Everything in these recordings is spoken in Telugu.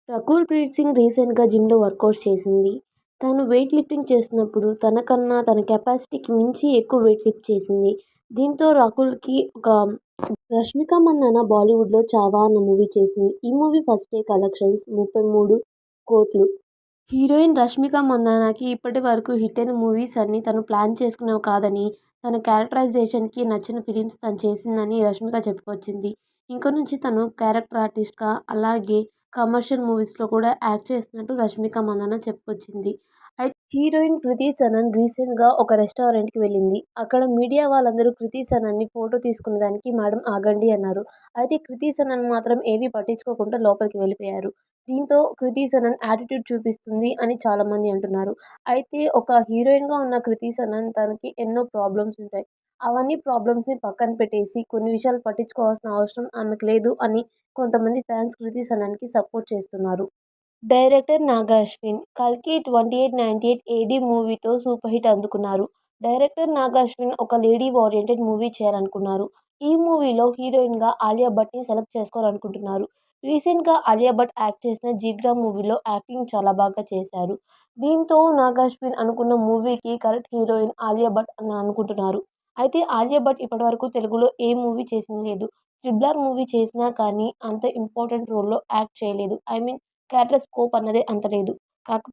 రకుల్ ప్రీత్ సింగ్ రీసెంట్‌గా జిమ్‌లో వర్కౌట్స్ చేసింది. తను వెయిట్ లిఫ్టింగ్ చేస్తున్నప్పుడు తనకన్నా తన కెపాసిటీకి మించి ఎక్కువ వెయిట్ లిఫ్ట్ చేసింది. దీంతో రకుల్‌కి ఒక 'రష్మిక మందన' బాలీవుడ్‌లో 'చావా' అన్న మూవీ చేసింది. ఈ movie first day collections 33,00,00,000. Heroine Rashmika మందానకి ఇప్పటి వరకు హిట్ అయిన మూవీస్ అన్నీ తను ప్లాన్ చేసుకున్నవి కాదని, తన క్యారెక్టరైజేషన్‌కి నచ్చిన ఫిలిమ్స్ తను చేసిందని రష్మిక చెప్పుకొచ్చింది. ఇంక నుంచి తను క్యారెక్టర్ ఆర్టిస్ట్‌గా అలాగే కమర్షియల్ మూవీస్‌లో కూడా యాక్ట్ చేస్తున్నట్టు రష్మిక మందాన చెప్పుకొచ్చింది. అయితే హీరోయిన్ కృతి సనన్ రీసెంట్‌గా ఒక రెస్టారెంట్‌కి వెళ్ళింది. అక్కడ మీడియా వాళ్ళందరూ కృతి సనన్‌ని ఫోటో తీసుకునేదానికి మేడం ఆగండి అన్నారు. అయితే కృతి సనన్ మాత్రం ఏమీ పట్టించుకోకుండా లోపలికి వెళ్ళిపోయారు. దీంతో కృతి సనన్ యాటిట్యూడ్ చూపిస్తుంది అని చాలామంది అంటున్నారు. అయితే ఒక హీరోయిన్‌గా ఉన్న కృతి సనన్ తనకి ఎన్నో ప్రాబ్లమ్స్ ఉంటాయి. అవన్నీ ప్రాబ్లమ్స్‌ని పక్కన పెట్టేసి కొన్ని విషయాలు పట్టించుకోవాల్సిన అవసరం ఆమెకు లేదు అని కొంతమంది ఫ్యాన్స్ కృతి సనన్‌కి సపోర్ట్ చేస్తున్నారు. డైరెక్టర్ నాగా అశ్విన్ 'కల్కి 2898 ఏడీ' మూవీతో సూపర్ హిట్ అందుకున్నారు. డైరెక్టర్ నాగా అశ్విన్ ఒక లేడీ ఓరియెంటెడ్ మూవీ చేయాలనుకున్నారు. ఈ మూవీలో హీరోయిన్‌గా ఆలియా భట్‌ని సెలెక్ట్ చేసుకోవాలనుకుంటున్నారు. రీసెంట్‌గా ఆలియా భట్ యాక్ట్ చేసిన 'జిగ్రా' మూవీలో యాక్టింగ్ చాలా బాగా చేశారు. దీంతో నాగా అశ్విన్ అనుకున్న మూవీకి కరెక్ట్ హీరోయిన్ ఆలియా భట్ అని అనుకుంటున్నారు. అయితే ఆలియా భట్ ఇప్పటివరకు తెలుగులో ఏ మూవీ చేసింది లేదు. 'ట్రిపుల్ ఆర్' మూవీ చేసినా కానీ అంత ఇంపార్టెంట్ రోల్‌లో యాక్ట్ చేయలేదు. ఐ మీన్ క్యారెక్టర్ స్కోప్ అన్నదే అంత లేదు. కాక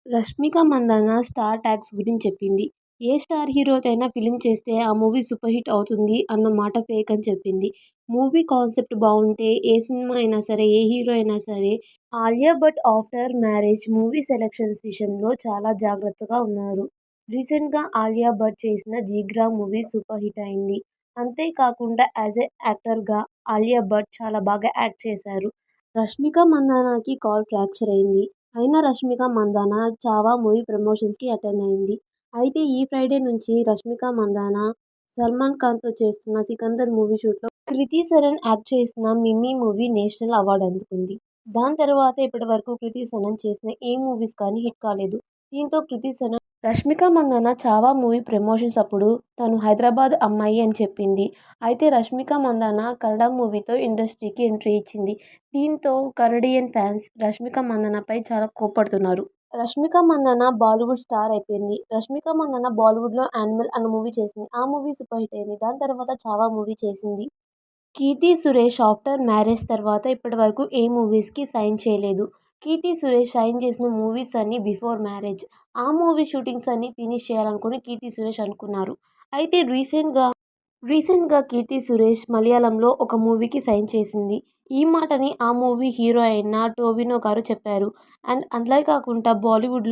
'రష్మిక మందాన' స్టార్ ట్యాగ్స్ గురించి చెప్పింది. ఏ స్టార్ హీరోతో అయినా ఫిల్మ్ చేస్తే ఆ మూవీ సూపర్ హిట్ అవుతుంది అన్న మాట ఫేక్ అని చెప్పింది. మూవీ కాన్సెప్ట్ బావుంటే ఏ సినిమా అయినా సరే, ఏ హీరో అయినా సరే Alia Bhatt after marriage movie selections విషయంలో చాలా జాగ్రత్తగా ఉన్నారు. రీసెంట్‌గా ఆలియా భట్ చేసిన 'జిగ్రా' మూవీ సూపర్ హిట్ అయింది. అంతేకాకుండా యాజ్ ఎ యాక్టర్‌గా ఆలియా భట్ చాలా బాగా యాక్ట్ చేశారు. రష్మిక మందానకి కాల్ ఫ్రాక్చర్ అయింది. అయినా రష్మిక మందాన 'చావా' మూవీ ప్రమోషన్స్‌కి అటెండ్ అయింది. అయితే ఈ ఫ్రైడే నుంచి రష్మిక మందాన సల్మాన్ ఖాన్‌తో చేస్తున్న 'సికందర్' మూవీ షూట్‌లో కృతి సనన్ యాక్ట్ చేసిన 'మిమ్మీ' మూవీ నేషనల్ అవార్డు అందుకుంది. దాని తర్వాత ఇప్పటివరకు కృతి సనన్ చేసిన ఏ మూవీస్ కానీ హిట్ కాలేదు. దీంతో కృతి సనన్ రష్మిక మందాన 'చావా' మూవీ ప్రమోషన్స్ అప్పుడు తను హైదరాబాద్ అమ్మాయి అని చెప్పింది. అయితే రష్మిక మందాన కన్నడ మూవీతో ఇండస్ట్రీకి ఎంట్రీ ఇచ్చింది. దీంతో కన్నడియన్ ఫ్యాన్స్ రష్మిక మందానపై చాలా కోప్పడుతున్నారు. రష్మిక మందాన బాలీవుడ్ స్టార్ అయిపోయింది. రష్మిక మందాన బాలీవుడ్‌లో 'యానిమల్' అన్న మూవీ చేసింది. ఆ మూవీ సూపర్ హిట్ అయింది. దాని తర్వాత 'చావా' మూవీ చేసింది. కీర్తి సురేష్ ఆఫ్టర్ మ్యారేజ్ తర్వాత ఇప్పటివరకు ఏ మూవీస్‌కి సైన్ చేయలేదు. కీర్తి సురేష్ సైన్ చేసిన మూవీస్ అన్నీ బిఫోర్ మ్యారేజ్. ఆ మూవీ షూటింగ్స్ అన్నీ ఫినిష్ చేయాలనుకుని కీర్తి సురేష్ అనుకున్నారు. అయితే రీసెంట్‌గా కీర్తి సురేష్ మలయాళంలో ఒక మూవీకి సైన్ చేసింది. ఈ మాటని ఆ మూవీ హీరో అయిన టొవినో గారు చెప్పారు. అండ్ అంతే కాకుండా బాలీవుడ్‌లో